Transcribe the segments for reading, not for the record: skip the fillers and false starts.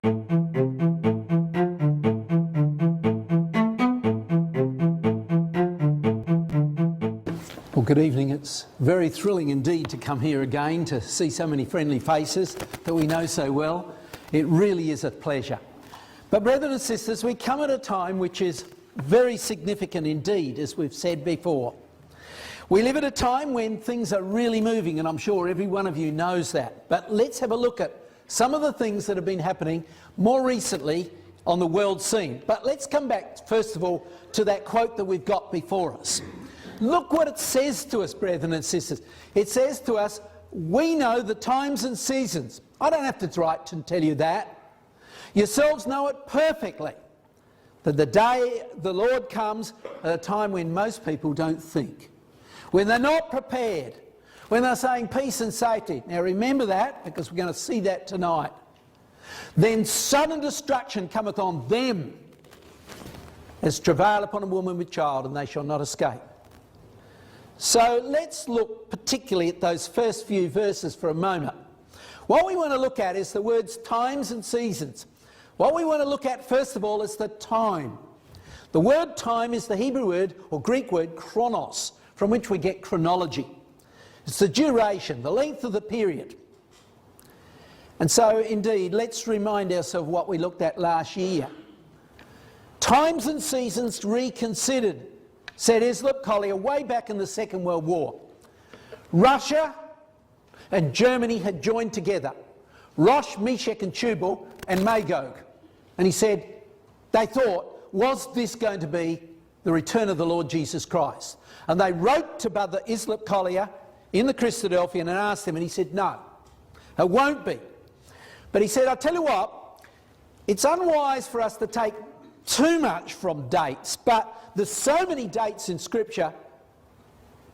Well, good evening. It's very thrilling indeed to come here again to see so many friendly faces that we know so well. It really is a pleasure. But brethren and sisters, we come at a time which is very significant indeed, as we've said before. We live at a time when things are really moving, and I'm sure every one of you knows that. But let's have a look at some of the things that have been happening more recently on the world scene. But let's come back, first of all, to that quote that we've got before us. Look what it says to us, brethren and sisters. It says to us, we know the times and seasons. I don't have to write and tell you that. Yourselves know it perfectly, that the day the Lord comes at a time when most people don't think, when they're not prepared, when they're saying peace and safety. Now remember that, because we're going to see that tonight. Then sudden destruction cometh on them as travail upon a woman with child, and they shall not escape. So let's look particularly at those first few verses for a moment. What we want to look at is the words times and seasons. What we want to look at first of all is the time. The word time is the Hebrew word or Greek word chronos, from which we get chronology. It's the duration, the length of the period. And so indeed, let's remind ourselves what we looked at last year. Times and seasons reconsidered, said Islip Collier way back in the Second World War. Russia and Germany had joined together, Rosh, Meshach and Tubal and Magog. And he said, they thought, was this going to be the return of the Lord Jesus Christ? And they wrote to Brother Islip Collier in the Christadelphian and asked him, and he said, no, it won't be. But he said, I tell you what, it's unwise for us to take too much from dates, but there's so many dates in Scripture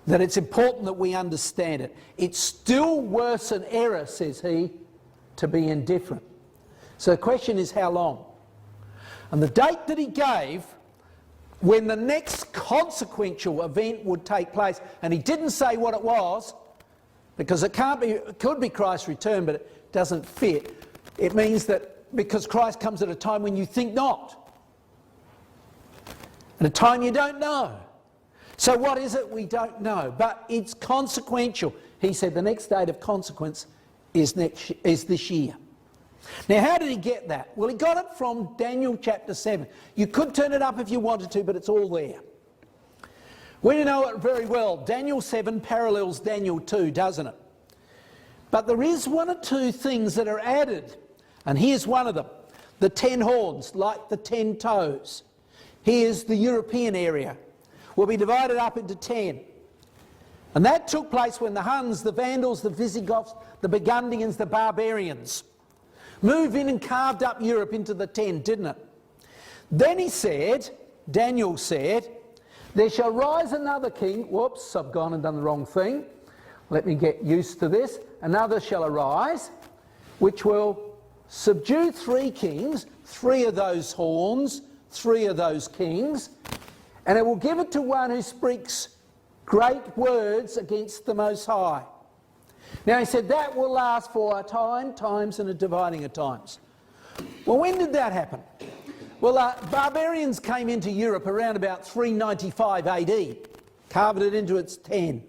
that it's important that we understand it. It's still worse an error, says he, to be indifferent. So the question is, how long? And the date that he gave when the next consequential event would take place, and he didn't say what it was, because it could be Christ's return, but it doesn't fit. It means that because Christ comes at a time when you think not, at a time you don't know. So what is it? We don't know, but it's consequential. He said the next date of consequence is this year. Now, how did he get that? Well, he got it from Daniel chapter 7. You could turn it up if you wanted to, but it's all there. We know it very well. Daniel 7 parallels Daniel 2, doesn't it? But there is one or two things that are added, and here's one of them. The 10 horns, like the 10 toes. Here's the European area. Will be divided up into 10. And that took place when the Huns, the Vandals, the Visigoths, the Burgundians, the Barbarians moved in and carved up Europe into the 10, didn't it? Then he said, Daniel said, there shall rise another king. Whoops, I've gone and done the wrong thing. Let me get used to this. Another shall arise, which will subdue 3 kings, 3 of those horns, 3 of those kings, and it will give it to one who speaks great words against the Most High. Now he said that will last for a time, times and a dividing of times. Well, when did that happen? Well, barbarians came into Europe around about 395 AD, carved it into its 10.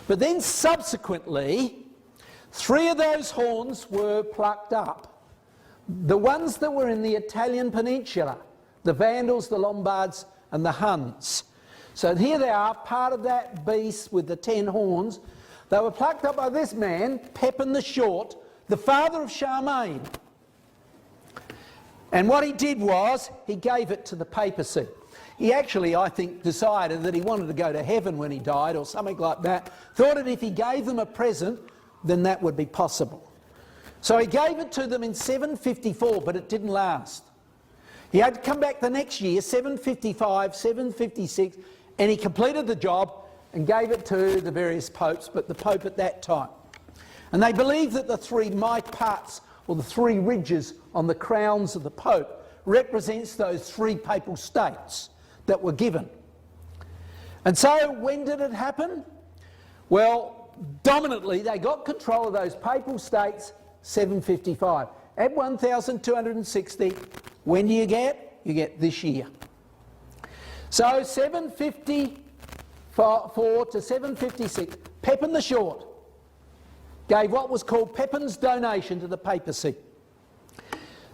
But then subsequently, 3 of those horns were plucked up. The ones that were in the Italian peninsula, the Vandals, the Lombards and the Huns. So here they are, part of that beast with the 10 horns. They were plucked up by this man, Pepin the Short, the father of Charlemagne. And what he did was, he gave it to the papacy. He actually, I think, decided that he wanted to go to heaven when he died, or something like that. Thought that if he gave them a present, then that would be possible. So he gave it to them in 754, but it didn't last. He had to come back the next year, 755, 756, and he completed the job and gave it to the various popes, but the pope at that time. And they believed that the 3 might parts, or the 3 ridges on the crowns of the pope, represents those 3 papal states that were given. And so when did it happen? Well, dominantly they got control of those papal states 755. Add 1,260. When do you get? You get this year. So 754 to 756, Pepin the Short gave what was called Pepin's donation to the papacy.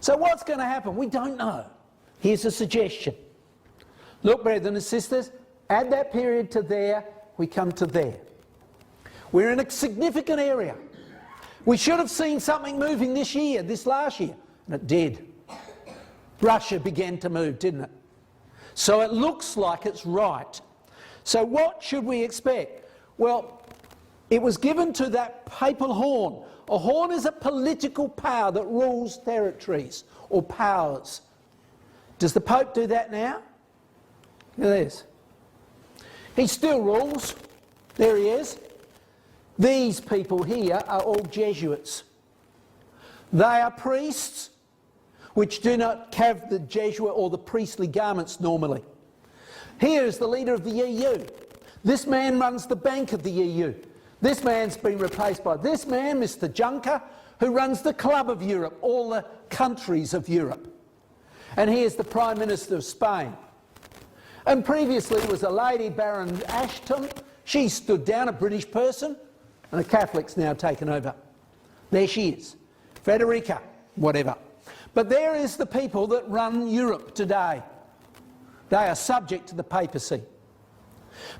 So what's going to happen? We don't know. Here's a suggestion. Look, brethren and sisters, add that period to there, we come to there. We're in a significant area. We should have seen something moving this year, this last year, and it did. Russia began to move, didn't it? So it looks like it's right. So what should we expect? Well, it was given to that papal horn. A horn is a political power that rules territories or powers. Does the Pope do that now? Look at this. He still rules. There he is. These people here are all Jesuits. They are priests which do not have the Jesuit or the priestly garments normally. Here is the leader of the EU. This man runs the bank of the EU. This man's been replaced by this man, Mr. Juncker, who runs the Club of Europe, all the countries of Europe. And here's the Prime Minister of Spain. And previously was a lady, Baron Ashton. She stood down, a British person, and the Catholics now taken over. There she is, Frederica, whatever. But there is the people that run Europe today. They are subject to the papacy.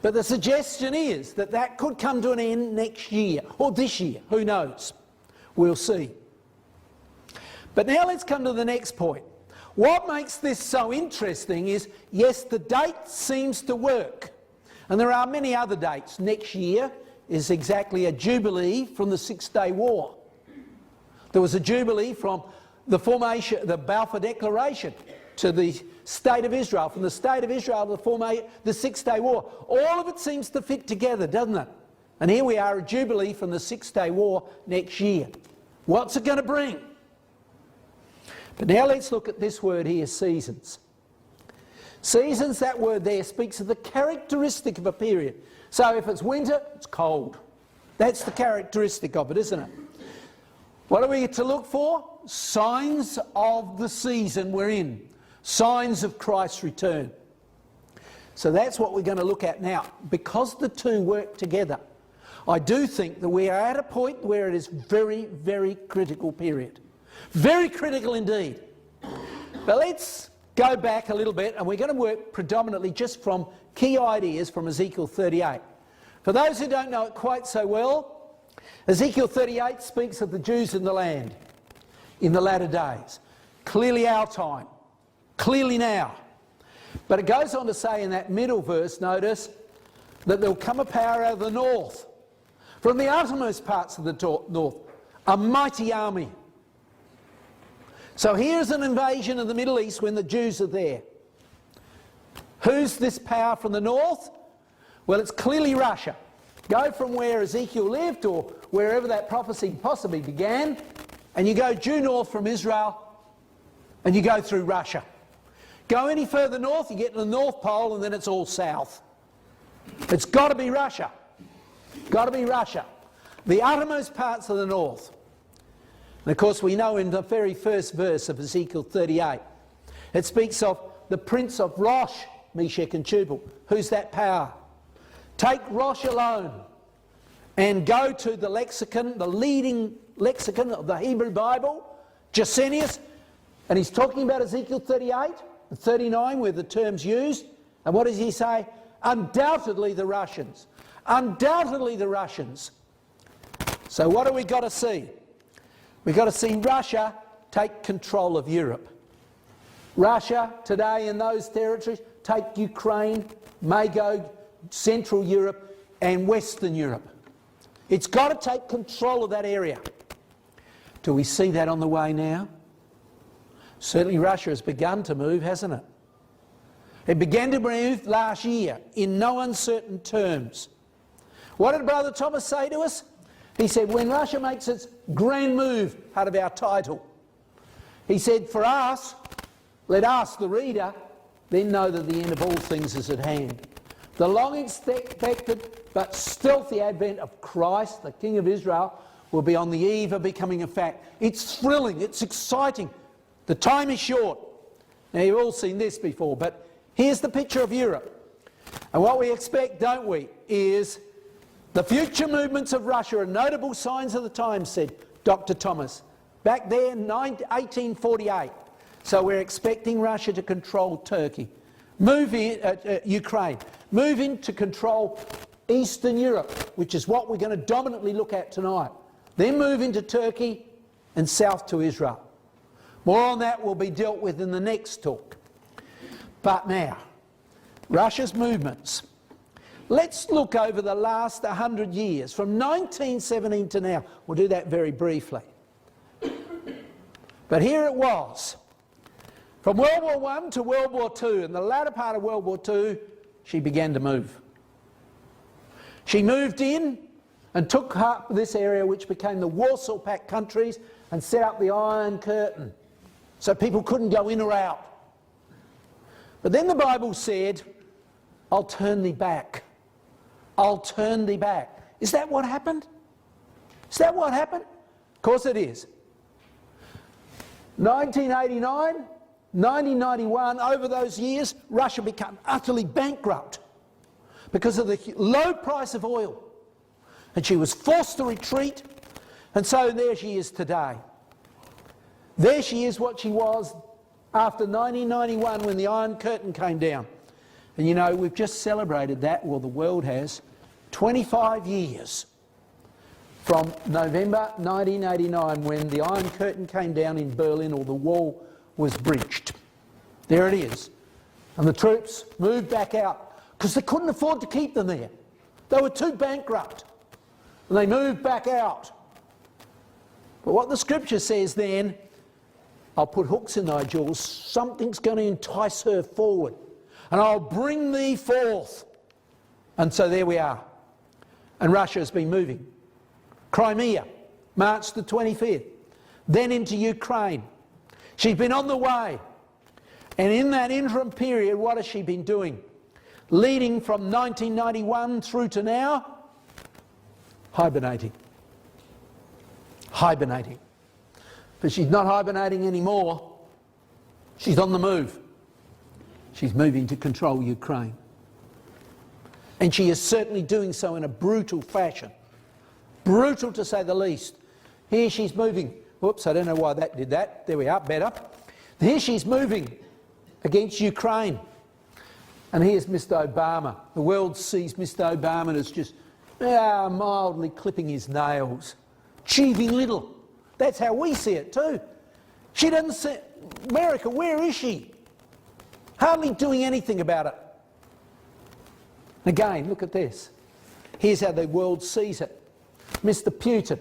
But the suggestion is that that could come to an end next year, or this year, who knows? We'll see. But now let's come to the next point. What makes this so interesting is, yes, the date seems to work. And there are many other dates. Next year is exactly a jubilee from the Six-Day War. There was a jubilee from the formation, the Balfour Declaration, to the State of Israel, from the State of Israel to the Six-Day War. All of it seems to fit together, doesn't it? And here we are, a jubilee from the Six-Day War next year. What's it going to bring? But now let's look at this word here, seasons. Seasons, that word there speaks of the characteristic of a period. So if it's winter, it's cold. That's the characteristic of it, isn't it? What are we to look for? Signs of the season we're in. Signs of Christ's return. So that's what we're going to look at now. Because the two work together, I do think that we are at a point where it is very, very critical period. Very critical indeed. But let's go back a little bit, and we're going to work predominantly just from key ideas from Ezekiel 38. For those who don't know it quite so well, Ezekiel 38 speaks of the Jews in the land in the latter days. Clearly our time. Clearly now. But it goes on to say in that middle verse, notice, that there will come a power out of the north, from the uttermost parts of the north, a mighty army. So here's an invasion of the Middle East when the Jews are there. Who's this power from the north? Well, it's clearly Russia. Go from where Ezekiel lived, or wherever that prophecy possibly began, and you go due north from Israel, and you go through Russia. Go any further north, you get to the North Pole, and then it's all south. It's got to be Russia. Got to be Russia. The uttermost parts of the north. And of course we know in the very first verse of Ezekiel 38, it speaks of the prince of Rosh, Meshach and Tubal. Who's that power? Take Rosh alone and go to the lexicon, the leading lexicon of the Hebrew Bible, Gesenius, and he's talking about Ezekiel 38, 39 where the term's used, and what does he say? Undoubtedly the Russians. Undoubtedly the Russians. So what have we got to see? We've got to see Russia take control of Europe. Russia today in those territories take Ukraine, may go Central Europe and Western Europe. It's got to take control of that area. Do we see that on the way now? Certainly Russia has begun to move, hasn't it? It began to move last year in no uncertain terms. What did Brother Thomas say to us? He said, when Russia makes its grand move out of our title, he said, for us, let us, the reader, then know that the end of all things is at hand. The long expected but stealthy advent of Christ, the King of Israel, will be on the eve of becoming a fact. It's thrilling, it's exciting. The time is short. Now, you've all seen this before, but here's the picture of Europe. And what we expect, don't we, is the future movements of Russia are notable signs of the times, said Dr. Thomas. Back there in 1848. So we're expecting Russia to control Turkey. Move in, Ukraine. Move in to control Eastern Europe, which is what we're going to dominantly look at tonight. Then move into Turkey and south to Israel. More on that will be dealt with in the next talk. But now, Russia's movements. Let's look over the last 100 years, from 1917 to now. We'll do that very briefly. But here it was. From World War I to World War II, in the latter part of World War II, she began to move. She moved in and took up this area which became the Warsaw Pact countries and set up the Iron Curtain so people couldn't go in or out. But then the Bible said, I'll turn thee back. I'll turn thee back. Is that what happened? Is that what happened? Of course it is. 1989, 1991, over those years, Russia became utterly bankrupt because of the low price of oil. And she was forced to retreat, and so there she is today. There she is what she was after 1991 when the Iron Curtain came down. And you know, we've just celebrated that, well, the world has, 25 years from November 1989 when the Iron Curtain came down in Berlin, or the wall was breached. There it is. And the troops moved back out because they couldn't afford to keep them there. They were too bankrupt. And they moved back out. But what the scripture says then, I'll put hooks in thy jaws, something's going to entice her forward. And I'll bring thee forth. And so there we are. And Russia has been moving. Crimea, March the 25th. Then into Ukraine. She's been on the way. And in that interim period, what has she been doing? Leading from 1991 through to now, hibernating. Hibernating. But she's not hibernating anymore. She's on the move. She's moving to control Ukraine. And she is certainly doing so in a brutal fashion. Brutal to say the least. Here she's moving. Whoops, I don't know why that did that. There we are, better. Here she's moving against Ukraine. And here's Mr. Obama. The world sees Mr. Obama as just mildly clipping his nails. Achieving little. That's how we see it too. She doesn't see... America, where is she? Hardly doing anything about it. Again, look at this. Here's how the world sees it. Mr. Putin.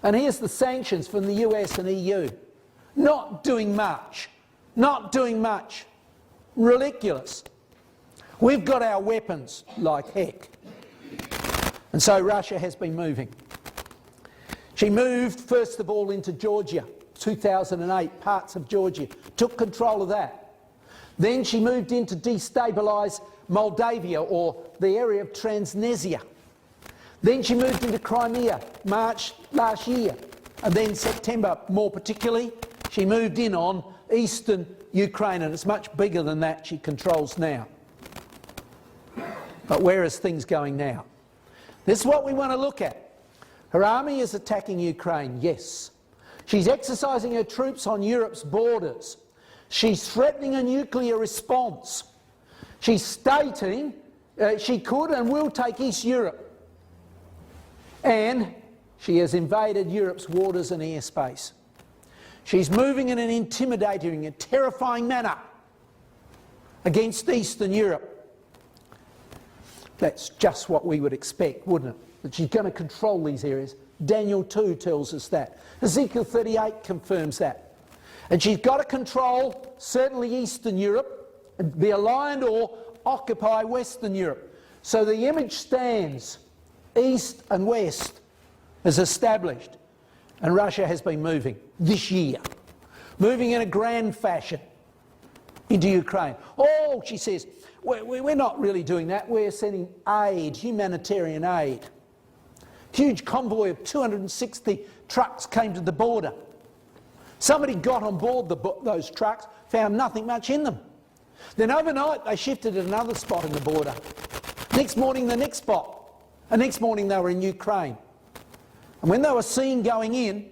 And here's the sanctions from the US and EU. Not doing much. Not doing much. Ridiculous. We've got our weapons like heck. And so Russia has been moving. She moved first of all into Georgia, 2008, parts of Georgia, took control of that. Then she moved in to destabilise Moldavia, or the area of Transnistria. Then she moved into Crimea, March last year. And then September, more particularly, she moved in on eastern Ukraine, and it's much bigger than that she controls now. But where is things going now? This is what we want to look at. Her army is attacking Ukraine, yes. She's exercising her troops on Europe's borders. She's threatening a nuclear response. She's stating she could and will take East Europe. And she has invaded Europe's waters and airspace. She's moving in an intimidating and terrifying manner against Eastern Europe. That's just what we would expect, wouldn't it? That she's going to control these areas. Daniel 2 tells us that. Ezekiel 38 confirms that. And she's got to control certainly Eastern Europe and be aligned or occupy Western Europe. So the image stands East and West is established. And Russia has been moving this year. Moving in a grand fashion into Ukraine. Oh, she says, we're not really doing that. We're sending aid, humanitarian aid. Huge convoy of 260 trucks came to the border. Somebody got on board those trucks, found nothing much in them. Then overnight they shifted at another spot in the border. Next morning the next spot. And next morning they were in Ukraine. And when they were seen going in,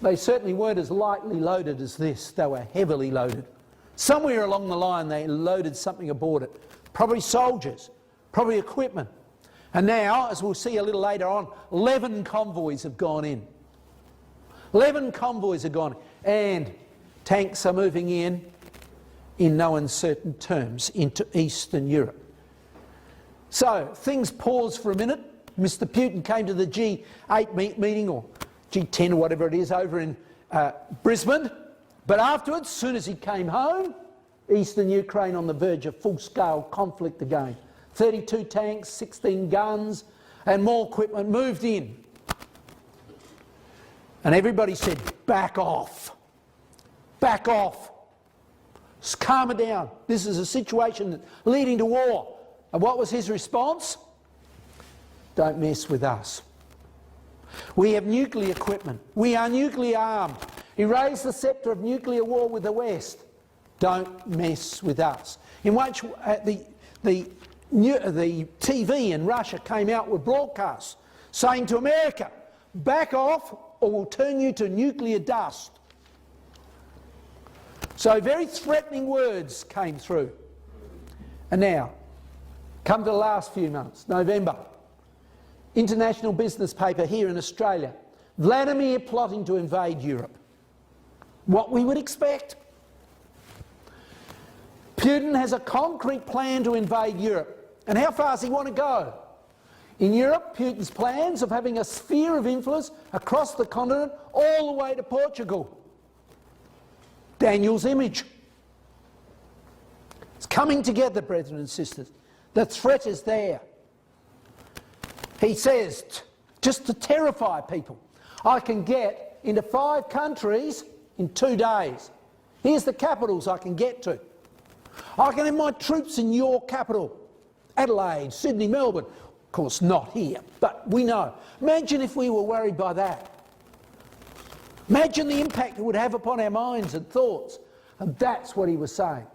they certainly weren't as lightly loaded as this. They were heavily loaded. Somewhere along the line they loaded something aboard it. Probably soldiers, probably equipment. And now, as we'll see a little later on, 11 convoys have gone in. 11 convoys have gone in. And tanks are moving in no uncertain terms, into Eastern Europe. So, things pause for a minute. Mr. Putin came to the G8 meeting, or G10 or whatever it is, over in Brisbane. But afterwards, as soon as he came home, Eastern Ukraine on the verge of full-scale conflict again. 32 tanks, 16 guns, and more equipment moved in. And everybody said, back off. Back off. Just calm it down. This is a situation leading to war. And what was his response? Don't mess with us. We have nuclear equipment. We are nuclear armed. He raised the sceptre of nuclear war with the West. Don't mess with us. In which the TV in Russia came out with broadcasts saying to America, back off or we'll turn you to nuclear dust. So very threatening words came through. And now, come to the last few months, November. International business paper here in Australia. Vladimir plotting to invade Europe. What we would expect. Putin has a concrete plan to invade Europe. And how far does he want to go? In Europe, Putin's plans of having a sphere of influence across the continent all the way to Portugal. Daniel's image. It's coming together, brethren and sisters. The threat is there. He says, just to terrify people, I can get into 5 countries in 2 days. Here's the capitals I can get to. I can have my troops in your capital. Adelaide, Sydney, Melbourne. Of course, not here, but we know. Imagine if we were worried by that. Imagine the impact it would have upon our minds and thoughts. And that's what he was saying.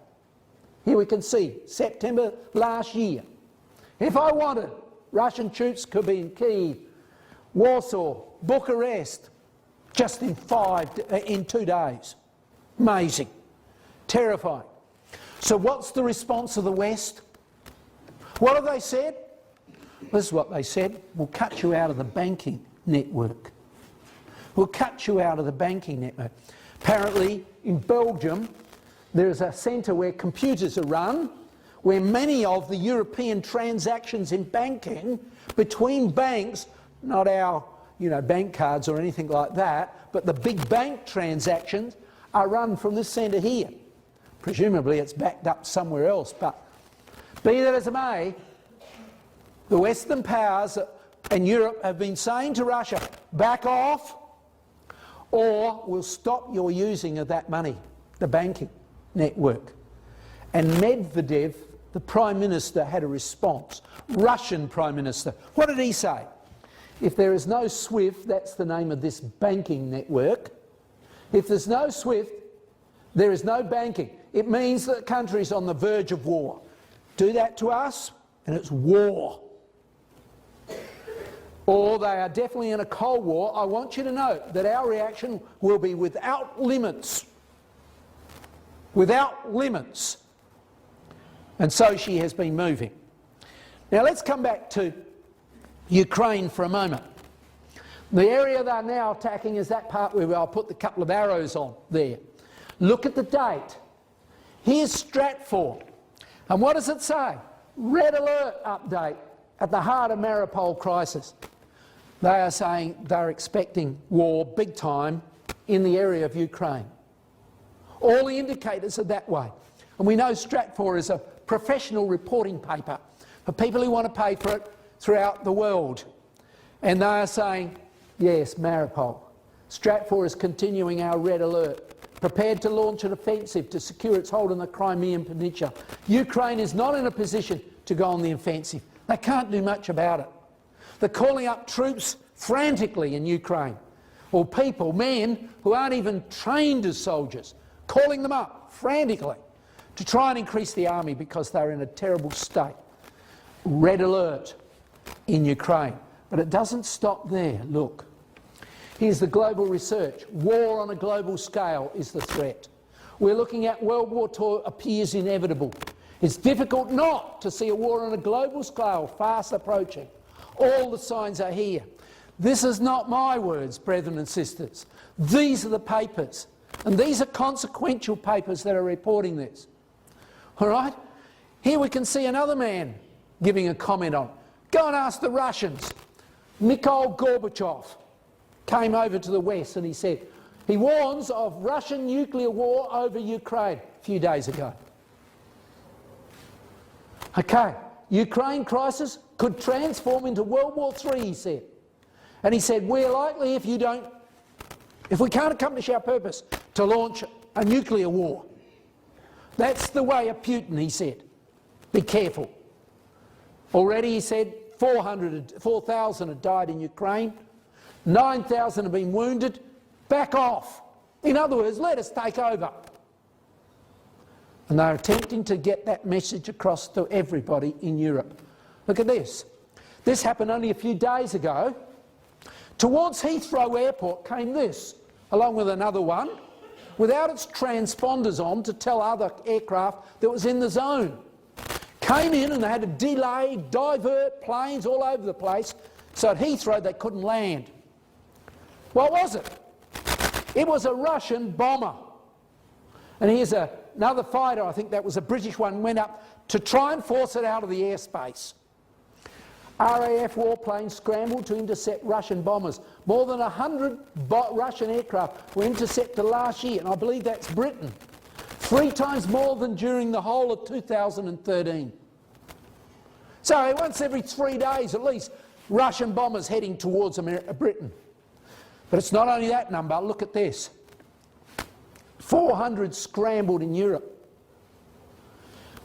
Here we can see, September last year. If I wanted, Russian troops could be in Kyiv, Warsaw, Bucharest, just in 2 days. Amazing. Terrifying. So what's the response of the West? What have they said? This is what they said. We'll cut you out of the banking network. We'll cut you out of the banking network. Apparently, in Belgium, there is a centre where computers are run, where many of the European transactions in banking between banks, not our bank cards or anything like that, but the big bank transactions are run from this centre here. Presumably it's backed up somewhere else, but be that as it may, the Western powers and Europe have been saying to Russia, back off or we'll stop your using of that money, the banking network. And Medvedev, the Prime Minister, had a response. Russian Prime Minister. What did he say? If there is no SWIFT, that's the name of this banking network. If there's no SWIFT, there is no banking. It means that the country is on the verge of war. Do that to us, and it's war. Or they are definitely in a Cold War. I want you to know that our reaction will be without limits. Without limits. And so she has been moving. Now let's come back to Ukraine for a moment. The area they're now attacking is that part where I'll put the couple of arrows on there. Look at the date. Here's Stratfor. And what does it say? Red alert update at the heart of Mariupol crisis. They are saying they're expecting war big time in the area of Ukraine. All the indicators are that way. And we know Stratfor is a professional reporting paper for people who want to pay for it throughout the world. And they are saying, yes, Mariupol. Stratfor is continuing our red alert, prepared to launch an offensive to secure its hold on the Crimean Peninsula. Ukraine is not in a position to go on the offensive. They can't do much about it. They're calling up troops frantically in Ukraine, or people, men who aren't even trained as soldiers, calling them up frantically to try and increase the army because they're in a terrible state. Red alert in Ukraine. But it doesn't stop there. Look, here's the global research. War on a global scale is the threat. We're looking at World War II appears inevitable. It's difficult not to see a war on a global scale fast approaching. All the signs are here. This is not my words, brethren and sisters. These are the papers. And these are consequential papers that are reporting this. All right? Here we can see another man giving a comment on. Go and ask the Russians. Mikhail Gorbachev came over to the West and he said, he warns of Russian nuclear war over Ukraine a few days ago. Okay, Ukraine crisis could transform into World War III, he said. And he said, we're likely, if we can't accomplish our purpose, to launch a nuclear war. That's the way of Putin, he said. Be careful. Already, he said, 4,000 had died in Ukraine, 9,000 have been wounded. Back off. In other words, let us take over. And they're attempting to get that message across to everybody in Europe. Look at this. This happened only a few days ago. Towards Heathrow Airport came this, along with another one, without its transponders on to tell other aircraft that was in the zone. Came in and they had to delay, divert planes all over the place, so at Heathrow they couldn't land. What was it? It was a Russian bomber. And here's another fighter, I think that was a British one, went up to try and force it out of the airspace. RAF warplanes scrambled to intercept Russian bombers. More than 100 Russian aircraft were intercepted last year, and I believe that's Britain. 3 times more than during the whole of 2013. So once every 3 days at least, Russian bombers heading towards Britain. But it's not only that number, look at this. 400 scrambled in Europe.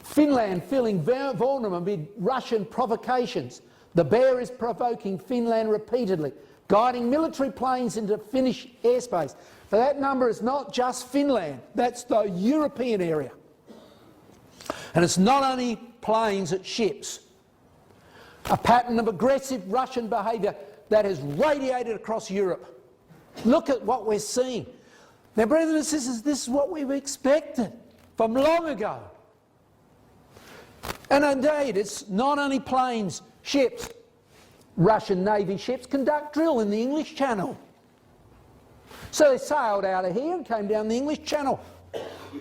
Finland feeling vulnerable amid Russian provocations. The bear is provoking Finland repeatedly, guiding military planes into Finnish airspace. But that number is not just Finland, that's the European area. And it's not only planes, it's ships. A pattern of aggressive Russian behaviour that has radiated across Europe. Look at what we're seeing. Now, brothers and sisters, this is what we've expected from long ago. And indeed, it's not only planes, ships. Russian Navy ships conduct drill in the English Channel. So they sailed out of here and came down the English Channel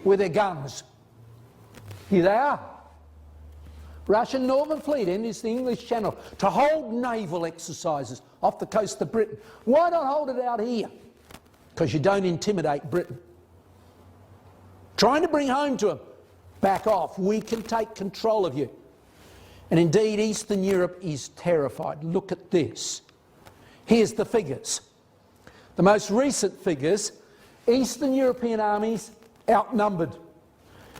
with their guns. Here they are. Russian Northern Fleet enters the English Channel to hold naval exercises off the coast of Britain. Why not hold it out here? Because you don't intimidate Britain. Trying to bring home to them, back off, we can take control of you. And indeed, Eastern Europe is terrified. Look at this. Here's the figures. The most recent figures, Eastern European armies outnumbered.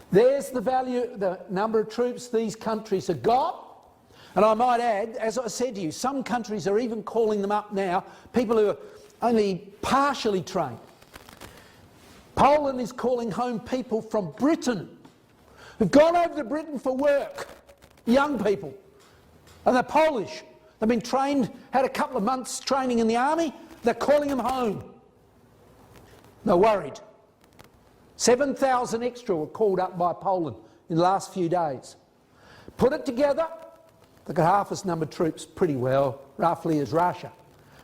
There's the value, the number of troops these countries have got. And I might add, as I said to you, some countries are even calling them up now, people who are only partially trained. Poland is calling home people from Britain who've gone over to Britain for work, young people. And they're Polish. They've been trained, had a couple of months training in the army, they're calling them home. They're worried. 7,000 extra were called up by Poland in the last few days. Put it together, they've got half as number of troops pretty well, roughly, as Russia.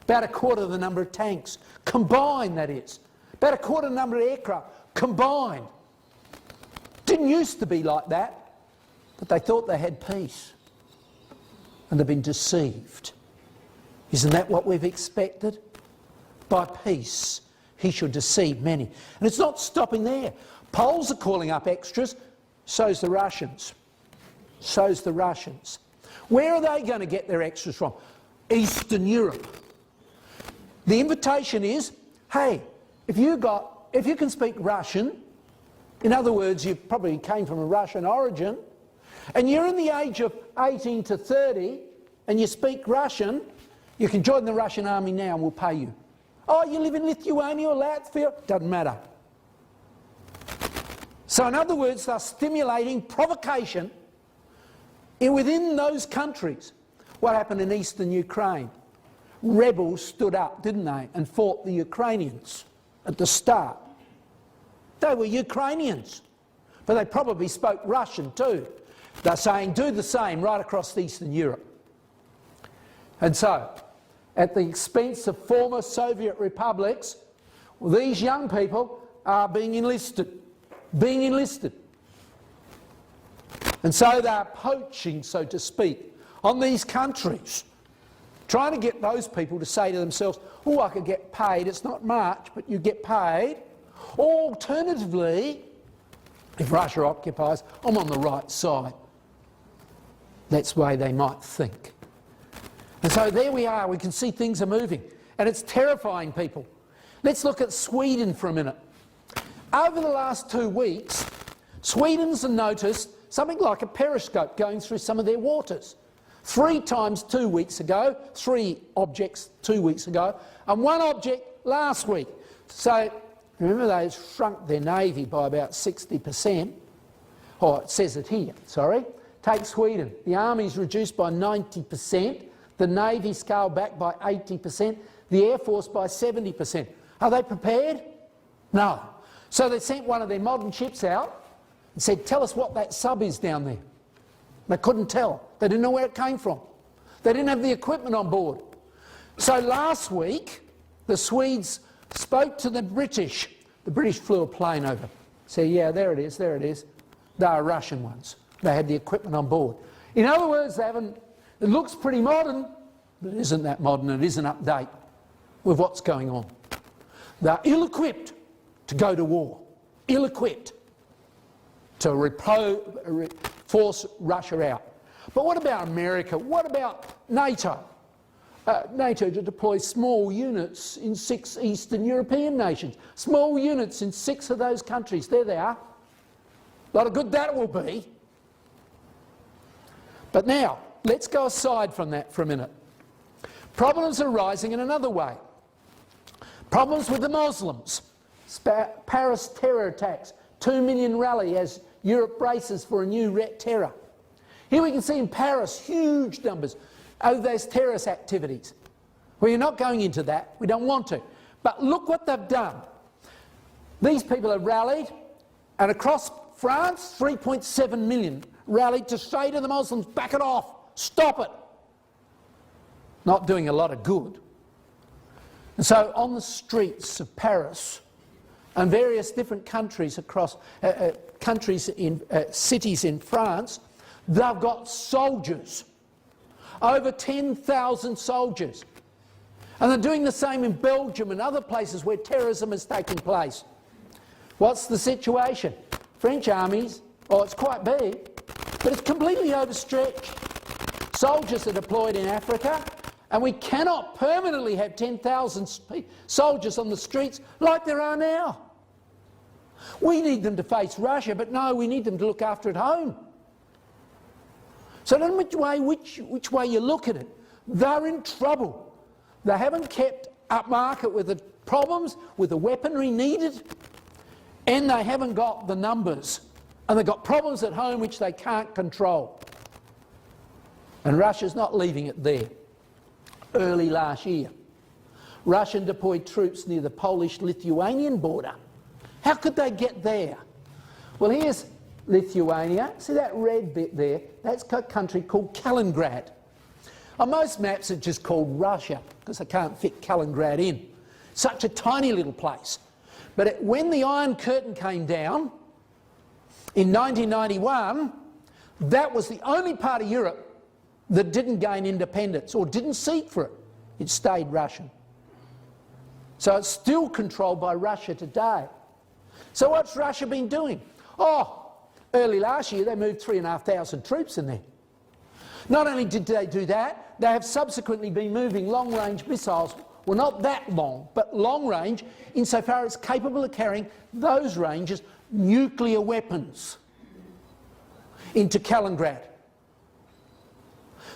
About a quarter of the number of tanks, combined that is. About a quarter of the number of aircraft, combined. Didn't used to be like that, but they thought they had peace. And they've been deceived. Isn't that what we've expected? By peace, he should deceive many. And it's not stopping there. Poles are calling up extras, so's the Russians. So's the Russians. Where are they going to get their extras from? Eastern Europe. The invitation is, hey, if you can speak Russian, in other words, you probably came from a Russian origin, and you're in the age of 18 to 30, and you speak Russian, You can join the Russian army now and we'll pay you. Oh, you live in Lithuania or Latvia? Doesn't matter. So in other words, they're stimulating provocation within those countries. What happened in eastern Ukraine? Rebels stood up, didn't they, and fought the Ukrainians at the start. They were Ukrainians, but they probably spoke Russian too. They're saying do the same right across Eastern Europe. And so, at the expense of former Soviet republics, these young people are being enlisted. And so they're poaching, so to speak, on these countries, trying to get those people to say to themselves, oh, I could get paid, it's not much, but you get paid. Or alternatively, if Russia occupies, I'm on the right side. That's the way they might think. And so there we are, we can see things are moving, and it's terrifying people. Let's look at Sweden for a minute. Over the last 2 weeks, Sweden's noticed something like a periscope going through some of their waters. 3 times 2 weeks ago, 3 objects 2 weeks ago, and 1 object last week. So, remember they've shrunk their navy by about 60%. Oh, it says it here, sorry. Take Sweden. The army's reduced by 90%, the navy scaled back by 80%, the air force by 70%. Are they prepared? No. So they sent one of their modern ships out and said, tell us what that sub is down there. They couldn't tell. They didn't know where it came from. They didn't have the equipment on board. So last week, the Swedes spoke to the British. The British flew a plane over. Said, yeah, there it is, there it is. They are Russian ones. They had the equipment on board. In other words, they haven't, it looks pretty modern, but it isn't that modern. It isn't up to date with what's going on. They're ill-equipped to go to war. Ill-equipped to force Russia out. But what about America? What about NATO? NATO to deploy small units in 6 Eastern European nations. Small units in 6 of those countries. There they are. A lot of good that will be. But now, let's go aside from that for a minute. Problems are rising in another way. Problems with the Muslims. Paris terror attacks. 2 million rally as Europe braces for a new terror. Here we can see in Paris huge numbers of those terrorist activities. Well, you're not going into that. We don't want to. But look what they've done. These people have rallied, and across France, 3.7 million rallied to say to the Muslims, back it off, stop it. Not doing a lot of good. And so on the streets of Paris and various different countries across cities in France, they've got soldiers, over 10,000 soldiers. And they're doing the same in Belgium and other places where terrorism is taking place. What's the situation? French armies, oh, it's quite big, but it's completely overstretched. Soldiers are deployed in Africa, and we cannot permanently have 10,000 soldiers on the streets like there are now. We need them to face Russia, but no, we need them to look after at home. So no matter which way you look at it, they're in trouble. They haven't kept upmarket with the problems, with the weaponry needed, and they haven't got the numbers. And they've got problems at home which they can't control. And Russia's not leaving it there. Early last year, Russia deployed troops near the Polish-Lithuanian border. How could they get there? Well, here's Lithuania. See that red bit there? That's a country called Kaliningrad. On most maps it's just called Russia because they can't fit Kaliningrad in. Such a tiny little place. But when the Iron Curtain came down in 1991, that was the only part of Europe that didn't gain independence or didn't seek for it. It stayed Russian. So it's still controlled by Russia today. So what's Russia been doing? Oh, early last year they moved 3,500 troops in there. Not only did they do that, they have subsequently been moving long-range missiles, well, not that long, but long-range insofar as capable of carrying those ranges nuclear weapons into Kaliningrad.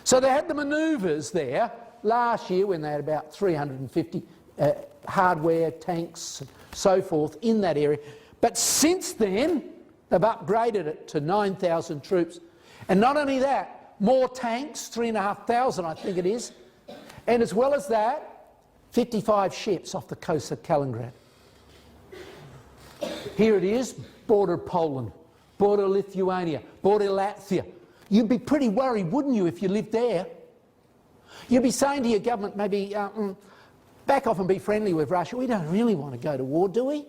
So they had the manoeuvres there last year when they had about 350 hardware, tanks, and so forth in that area. But since then, they've upgraded it to 9,000 troops. And not only that, more tanks, 3,500 I think it is. And as well as that, 55 ships off the coast of Kaliningrad. Here it is, border Poland, border Lithuania, border Latvia. You'd be pretty worried, wouldn't you, if you lived there? You'd be saying to your government, maybe, back off and be friendly with Russia. We don't really want to go to war, do we?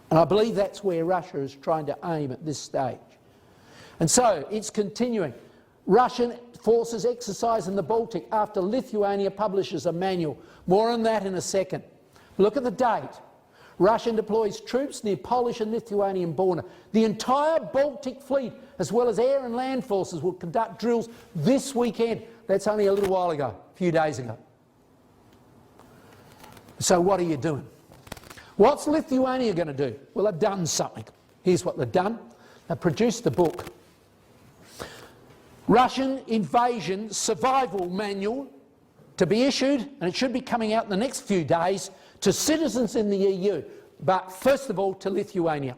And I believe that's where Russia is trying to aim at this stage. And so it's continuing. Russian forces exercise in the Baltic after Lithuania publishes a manual. More on that in a second. Look at the date. Russia deploys troops near Polish and Lithuanian border. The entire Baltic fleet, as well as air and land forces, will conduct drills this weekend. That's only a little while ago, a few days ago. So what are you doing? What's Lithuania going to do? Well, they've done something. Here's what they've done. They've produced a book. Russian Invasion Survival Manual, to be issued, and it should be coming out in the next few days, to citizens in the EU, but first of all to Lithuania.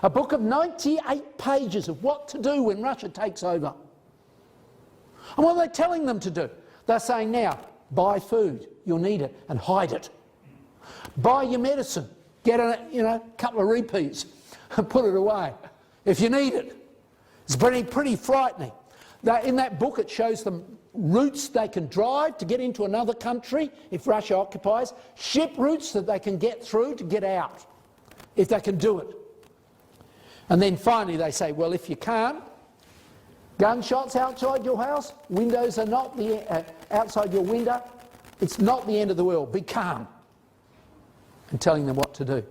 A book of 98 pages of what to do when Russia takes over. And what are they telling them to do? They're saying now, buy food, you'll need it, and hide it. Buy your medicine, get a couple of rupees and put it away if you need it. It's pretty frightening. In that book it shows them routes they can drive to get into another country if Russia occupies, ship routes that they can get through to get out, if they can do it. And then finally they say, well, if you can't, gunshots outside your house, windows are not outside your window, it's not the end of the world, be calm. And telling them what to do.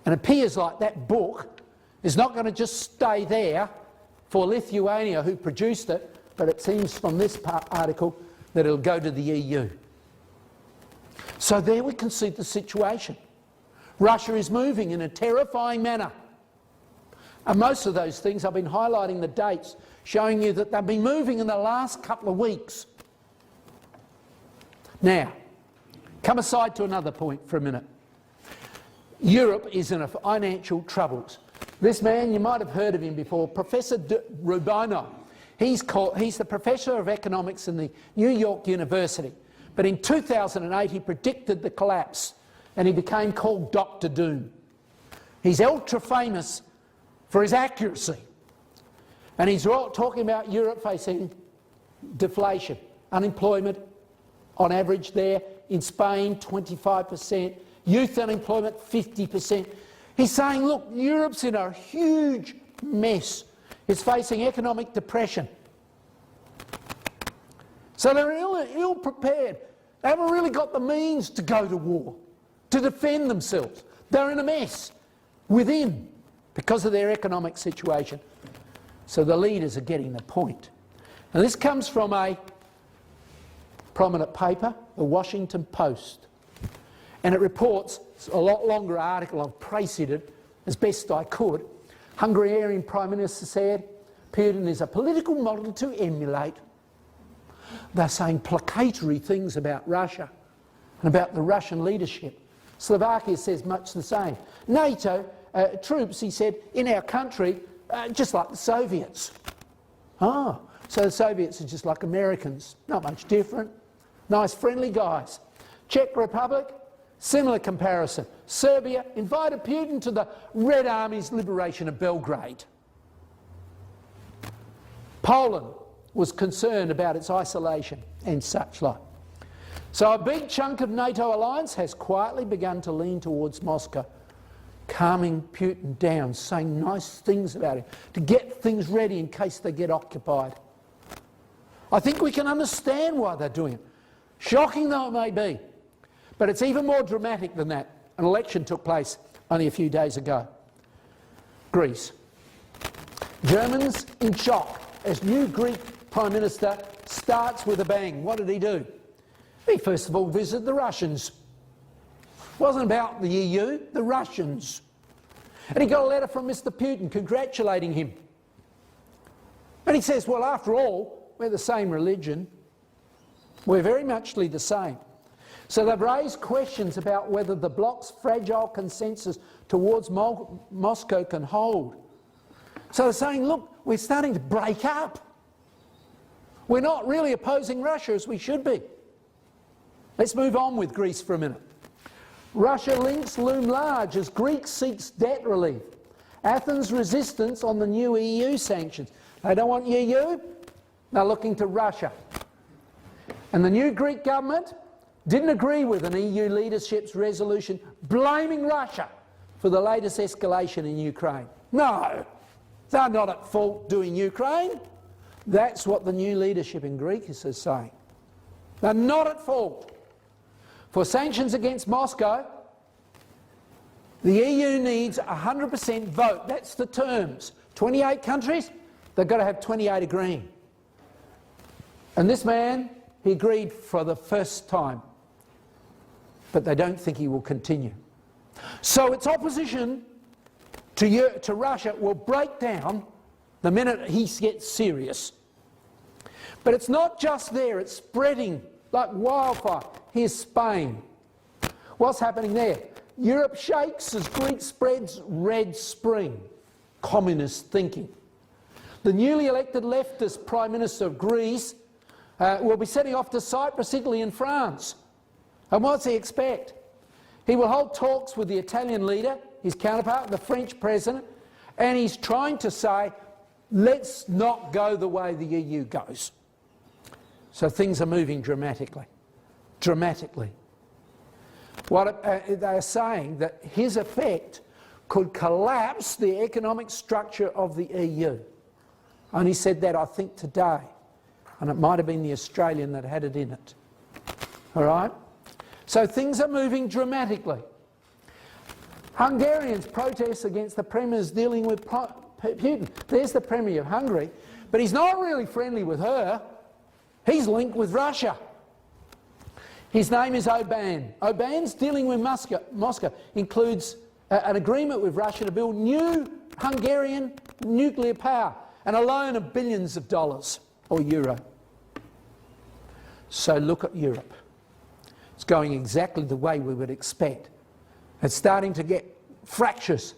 And it appears like that book is not going to just stay there for Lithuania, who produced it, but it seems from this article that it'll go to the EU. So there we can see the situation. Russia is moving in a terrifying manner. And most of those things, I've been highlighting the dates, showing you that they've been moving in the last couple of weeks. Now, come aside to another point for a minute. Europe is in financial troubles. This man, you might have heard of him before, Professor Rubino. He's the Professor of Economics in the New York University. But in 2008 he predicted the collapse and he became called Dr. Doom. He's ultra famous for his accuracy. And he's talking about Europe facing deflation, unemployment on average there, in Spain 25%, youth unemployment 50%. He's saying, look, Europe's in a huge mess. It's facing economic depression. So they're ill prepared. They haven't really got the means to go to war, to defend themselves. They're in a mess within because of their economic situation. So the leaders are getting the point. And this comes from a prominent paper, the Washington Post. And it reports, it's a lot longer article, I've traced it as best I could. Hungarian Prime Minister said, Putin is a political model to emulate. They're saying placatory things about Russia and about the Russian leadership. Slovakia says much the same. NATO troops, he said, in our country, just like the Soviets. Ah, so the Soviets are just like Americans, not much different. Nice friendly guys. Czech Republic, similar comparison. Serbia invited Putin to the Red Army's liberation of Belgrade. Poland was concerned about its isolation and such like. So a big chunk of NATO alliance has quietly begun to lean towards Moscow, calming Putin down, saying nice things about him, to get things ready in case they get occupied. I think we can understand why they're doing it. Shocking though it may be. But it's even more dramatic than that. An election took place only a few days ago. Greece. Germans in shock as new Greek Prime Minister starts with a bang. What did he do? He first of all visited the Russians. It wasn't about the EU, the Russians. And he got a letter from Mr. Putin congratulating him. And he says, well, after all, we're the same religion. We're very muchly the same. So they've raised questions about whether the bloc's fragile consensus towards Moscow can hold. So they're saying, look, we're starting to break up. We're not really opposing Russia as we should be. Let's move on with Greece for a minute. Russia links loom large as Greece seeks debt relief. Athens' resistance on the new EU sanctions. They don't want EU, they're looking to Russia. And the new Greek government didn't agree with an EU leadership's resolution blaming Russia for the latest escalation in Ukraine. No, they're not at fault doing Ukraine. That's what the new leadership in Greece is saying. They're not at fault. For sanctions against Moscow, the EU needs 100% vote. That's the terms. 28 countries, they've got to have 28 agreeing. And this man, he agreed for the first time. But they don't think he will continue. So its opposition to Russia will break down the minute he gets serious. But it's not just there, it's spreading like wildfire. Here's Spain. What's happening there? Europe shakes as Greece spreads red spring, communist thinking. The newly elected leftist Prime Minister of Greece will be setting off to Cyprus, Italy and France. And what's he expect? He will hold talks with the Italian leader, his counterpart, the French president, and he's trying to say, let's not go the way the EU goes. So things are moving dramatically. Dramatically. What they are saying that his effect could collapse the economic structure of the EU. Only said that, I think, today. And it might have been the Australian that had it in it. All right? So things are moving dramatically. Hungarians protest against the premiers dealing with Putin. There's the premier of Hungary, but he's not really friendly with her. He's linked with Russia. His name is Orbán. Orbán's dealing with Moscow includes an agreement with Russia to build new Hungarian nuclear power and a loan of billions of dollars or euro. So look at Europe. It's going exactly the way we would expect. It's starting to get fractious.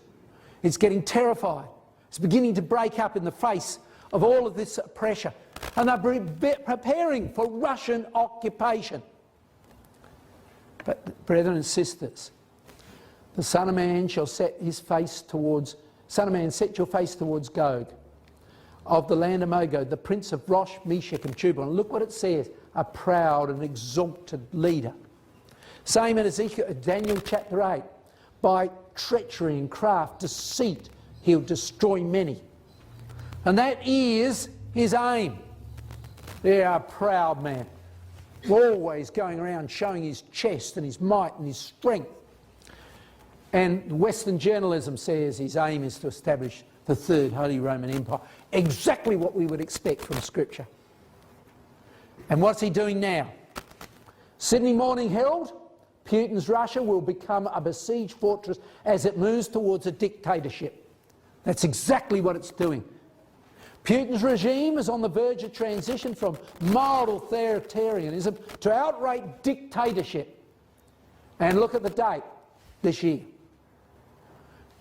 It's getting terrified. It's beginning to break up in the face of all of this pressure. And they're preparing for Russian occupation. But brethren and sisters, the Son of Man shall set his face towards, Son of Man, set your face towards Gog, of the land of Magog, the prince of Rosh, Meshach and Tubal. And look what it says, a proud and exalted leader. Same in Ezekiel, Daniel chapter 8. By treachery and craft, deceit, he'll destroy many. And that is his aim. They are a proud man, always going around showing his chest and his might and his strength. And Western journalism says his aim is to establish the Third Holy Roman Empire. Exactly what we would expect from Scripture. And what's he doing now? Sydney Morning Herald, Putin's Russia will become a besieged fortress as it moves towards a dictatorship. That's exactly what it's doing. Putin's regime is on the verge of transition from mild authoritarianism to outright dictatorship. And look at the date this year.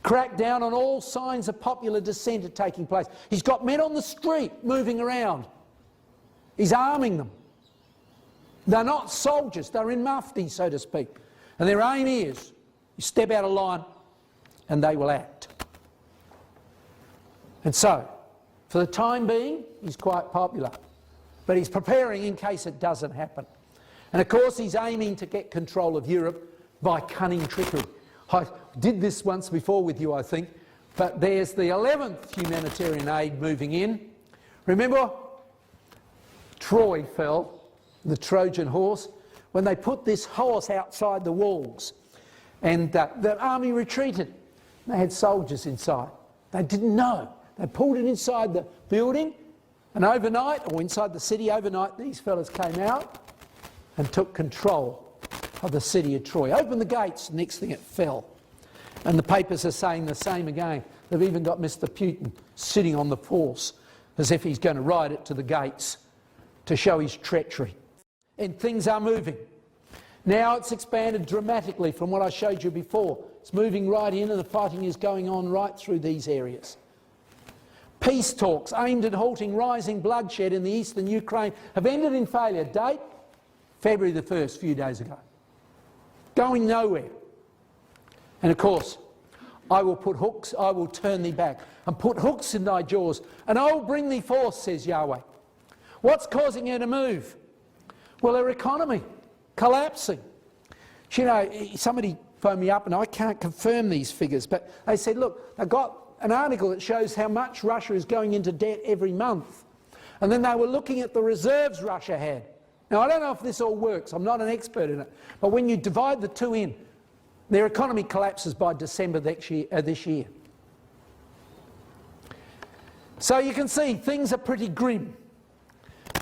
Crack down on all signs of popular dissent are taking place. He's got men on the street moving around. He's arming them. They're not soldiers, they're in mufti, so to speak. And their aim is, you step out of line and they will act. And so, for the time being, he's quite popular. But he's preparing in case it doesn't happen. And of course he's aiming to get control of Europe by cunning trickery. I did this once before with you, I think, but there's the 11th humanitarian aid moving in. Remember, Troy fell, the Trojan horse, when they put this horse outside the walls. And the army retreated. They had soldiers inside. They didn't know. They pulled it inside the building, and overnight, or inside the city overnight, these fellas came out and took control of the city of Troy. Opened the gates, next thing it fell. And the papers are saying the same again. They've even got Mr. Putin sitting on the horse as if he's going to ride it to the gates to show his treachery. and things are moving. Now it's expanded dramatically from what I showed you before. It's moving right in, and the fighting is going on right through these areas. Peace talks aimed at halting rising bloodshed in the eastern Ukraine have ended in failure. Date? February the 1st, a few days ago. Going nowhere. And of course, I will put hooks, I will turn thee back, and put hooks in thy jaws, and I will bring thee forth, says Yahweh. What's causing her to move? Well, her economy collapsing. You know, somebody phoned me up, and I can't confirm these figures, but they said, look, they've got an article that shows how much Russia is going into debt every month. And then they were looking at the reserves Russia had. Now, I don't know if this all works. I'm not an expert in it. But when you divide the two in, their economy collapses by December this year. So you can see things are pretty grim.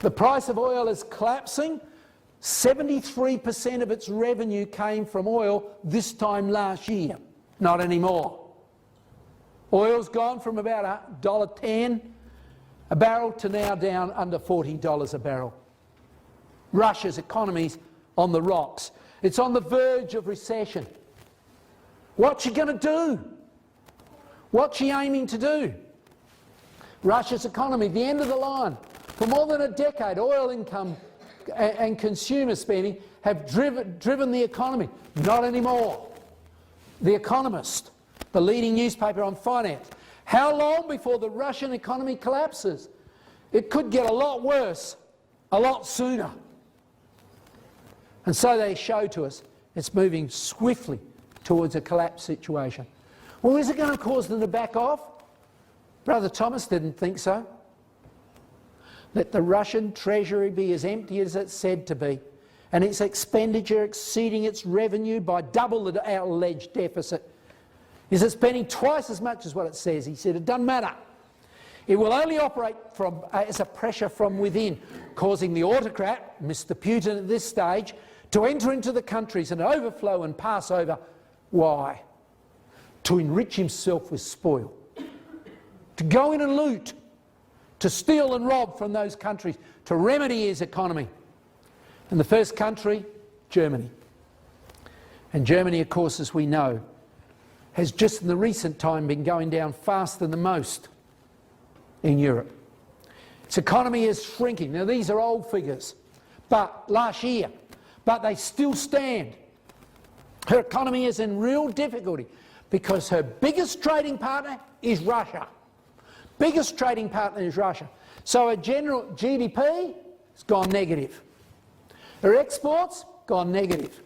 The price of oil is collapsing. 73% of its revenue came from oil this time last year. Not anymore. Oil's gone from about $1.10 a barrel to now down under $40 a barrel. Russia's economy's on the rocks. It's on the verge of recession. What's she going to do? What's she aiming to do? Russia's economy, the end of the line. For more than a decade, oil income and consumer spending have driven the economy. Not anymore. The Economist, the leading newspaper on finance. How long before the Russian economy collapses? It could get a lot worse, a lot sooner. And so they show to us it's moving swiftly towards a collapse situation. Well, is it going to cause them to back off? Brother Thomas didn't think so. Let the Russian treasury be as empty as it's said to be, and its expenditure exceeding its revenue by double our alleged deficit. Is it spending twice as much as what it says? He said it doesn't matter. It will only operate as a pressure from within, causing the autocrat, Mr. Putin at this stage, to enter into the countries and overflow and pass over. Why? To enrich himself with spoil. To go in and loot. To steal and rob from those countries. To remedy his economy. And the first country, Germany. And Germany, of course, as we know, has just in the recent time been going down faster than most in Europe. Its economy is shrinking. Now, these are old figures, but last year, but they still stand. Her economy is in real difficulty because her biggest trading partner is Russia. Biggest trading partner is Russia. So her general GDP has gone negative. Her exports, gone negative.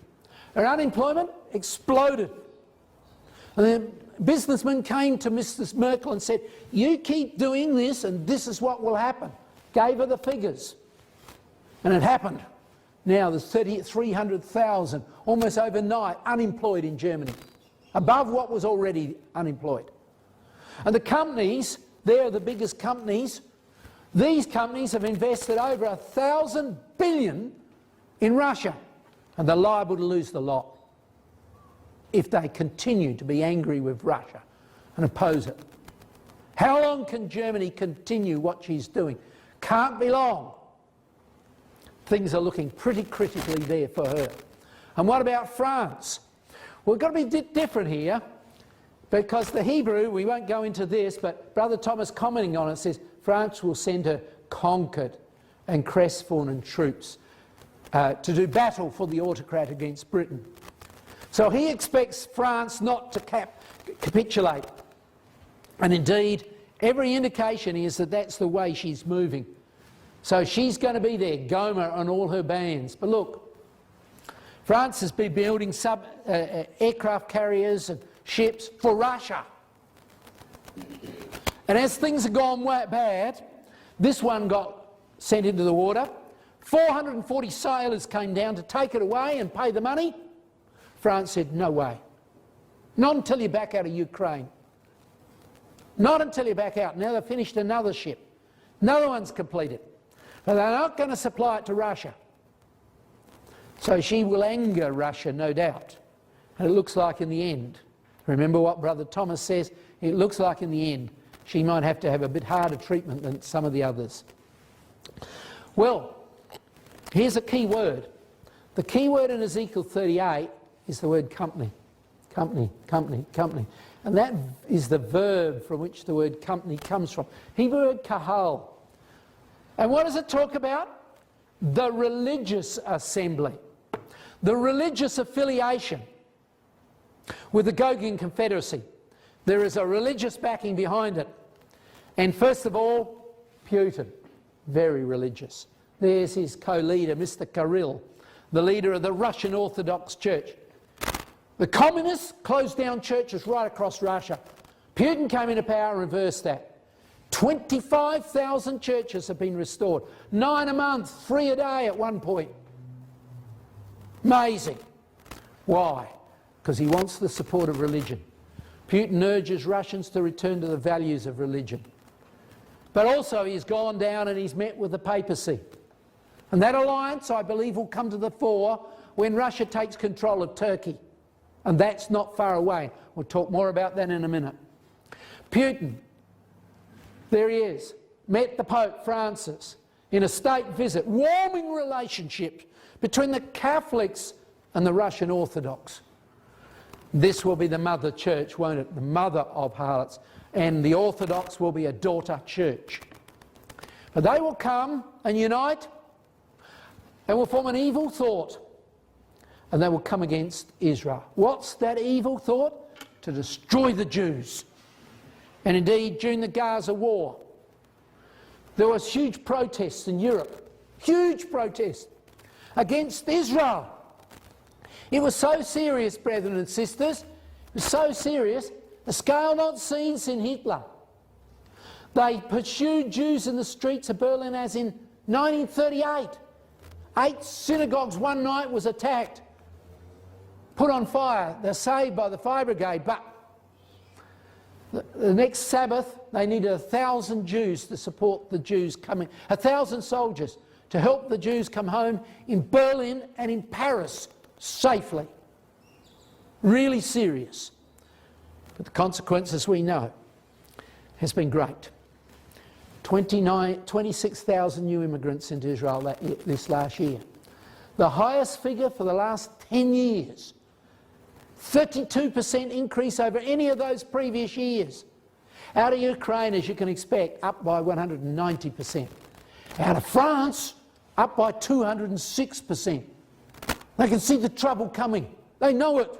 Her unemployment exploded. And then businessmen came to Mrs. Merkel and said, you keep doing this and this is what will happen. Gave her the figures. And it happened. Now there's 300,000, almost overnight, unemployed in Germany. Above what was already unemployed. And the companies, they're the biggest companies. These companies have invested over 1,000 billion in Russia. And they're liable to lose the lot if they continue to be angry with Russia and oppose it. How long can Germany continue what she's doing? Can't be long. Things are looking pretty critically there for her. And what about France? Well, we've got to be different here because the Hebrew, we won't go into this, but Brother Thomas commenting on it says France will send her conquered and crestfallen troops to do battle for the autocrat against Britain. So he expects France not to capitulate. And indeed, every indication is that that's the way she's moving. So she's going to be there, Gomer and all her bands. But look, France has been building aircraft carriers and ships for Russia. And as things have gone bad, this one got sent into the water. 440 sailors came down to take it away and pay the money. France said, no way. Not until you're back out of Ukraine. Not until you're back out. Now they've finished another ship. Another one's completed. But they're not going to supply it to Russia. So she will anger Russia, no doubt. And it looks like in the end, remember what Brother Thomas says, it looks like in the end she might have to have a bit harder treatment than some of the others. Well, Here's a key word. The key word in Ezekiel 38 is the word company. Company, company, company. And that is the verb from which the word company comes from. Hebrew word kahal. And what does it talk about? The religious assembly. The religious affiliation with the Gogian Confederacy. There is a religious backing behind it. And first of all, Putin, very religious. There's his co-leader, Mr. Kirill, the leader of the Russian Orthodox Church. The communists closed down churches right across Russia. Putin came into power and reversed that. 25,000 churches have been restored. 9 a month, 3 a day at one point. Amazing. Why? Because he wants the support of religion. Putin urges Russians to return to the values of religion. But also he's gone down and he's met with the papacy. And that alliance, I believe, will come to the fore when Russia takes control of Turkey. And that's not far away. We'll talk more about that in a minute. Putin, there he is, met the Pope Francis in a state visit, warming relationships between the Catholics and the Russian Orthodox. This will be the mother church, won't it? The mother of harlots. And the Orthodox will be a daughter church. But they will come and unite and will form an evil thought. And they will come against Israel. What's that evil thought? To destroy the Jews. And indeed, during the Gaza war, there was huge protests in Europe. Huge protests against Israel. It was so serious, brethren and sisters, it was so serious, a scale not seen since Hitler. They pursued Jews in the streets of Berlin as in 1938. 8 synagogues one night was attacked, put on fire. They're saved by the fire brigade, but the next Sabbath they needed 1,000 Jews to support the Jews coming, 1,000 soldiers to help the Jews come home in Berlin and in Paris safely. Really serious. But the consequences we know has been great. 26,000 new immigrants into Israel this last year. The highest figure for the last 10 years. 32% increase over any of those previous years. Out of Ukraine, as you can expect, up by 190%. Out of France, up by 206%. They can see the trouble coming. They know it.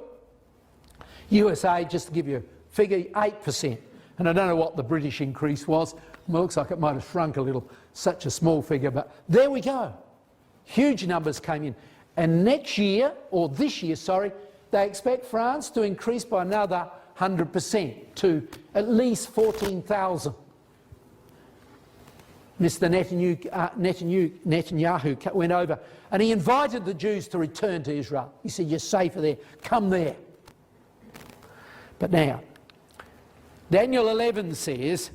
USA, just to give you a figure, 8%. And I don't know what the British increase was. It looks like it might have shrunk a little, such a small figure, but there we go. Huge numbers came in. And next year, or this year, sorry, they expect France to increase by another 100% to at least 14,000. Mr. Netanyahu went over and he invited the Jews to return to Israel. He said, you're safer there, come there. But now, Daniel 11 says,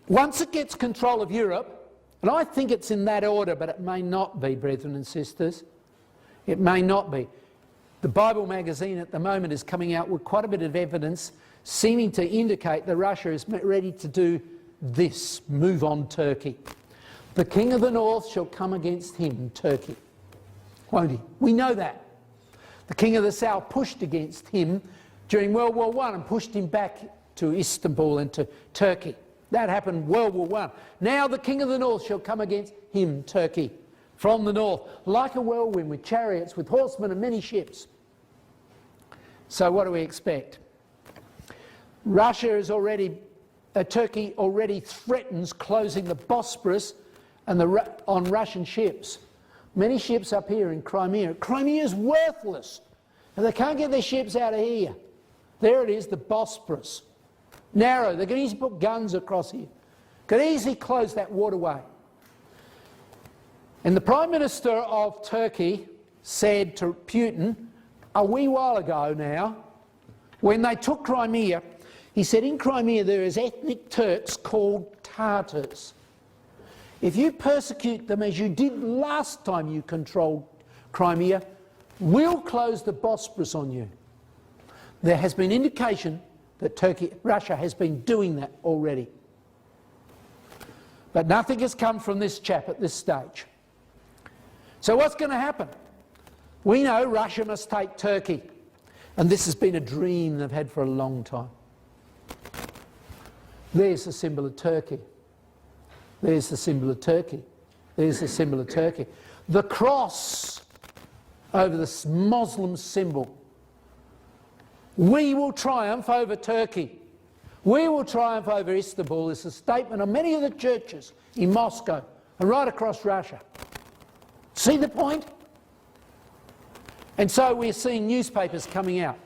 once it gets control of Europe, and I think it's in that order, but it may not be, brethren and sisters. It may not be. The Bible magazine at the moment is coming out with quite a bit of evidence seeming to indicate that Russia is ready to do this, move on Turkey. The king of the north shall come against him, Turkey. Won't he? We know that. The king of the south pushed against him during World War I and pushed him back to Istanbul and to Turkey. That happened World War I. Now the king of the north shall come against him, Turkey, from the north, like a whirlwind with chariots, with horsemen and many ships. So what do we expect? Russia is already, Turkey already threatens closing the Bosporus and on Russian ships. Many ships up here in Crimea. Crimea is worthless. And they can't get their ships out of here. There it is, the Bosporus. Narrow. They can easily put guns across here. Could easily close that waterway. And the Prime Minister of Turkey said to Putin a wee while ago now, when they took Crimea, he said in Crimea there is ethnic Turks called Tartars. If you persecute them as you did last time you controlled Crimea, we'll close the Bosporus on you. There has been indication that Russia has been doing that already. But nothing has come from this chap at this stage. So what's going to happen? We know Russia must take Turkey. And this has been a dream they've had for a long time. There's the symbol of Turkey. There's the symbol of Turkey. There's the symbol of Turkey. The cross over this Muslim symbol. We will triumph over Turkey. We will triumph over Istanbul is a statement of many of the churches in Moscow and right across Russia. See the point? And so we're seeing newspapers coming out.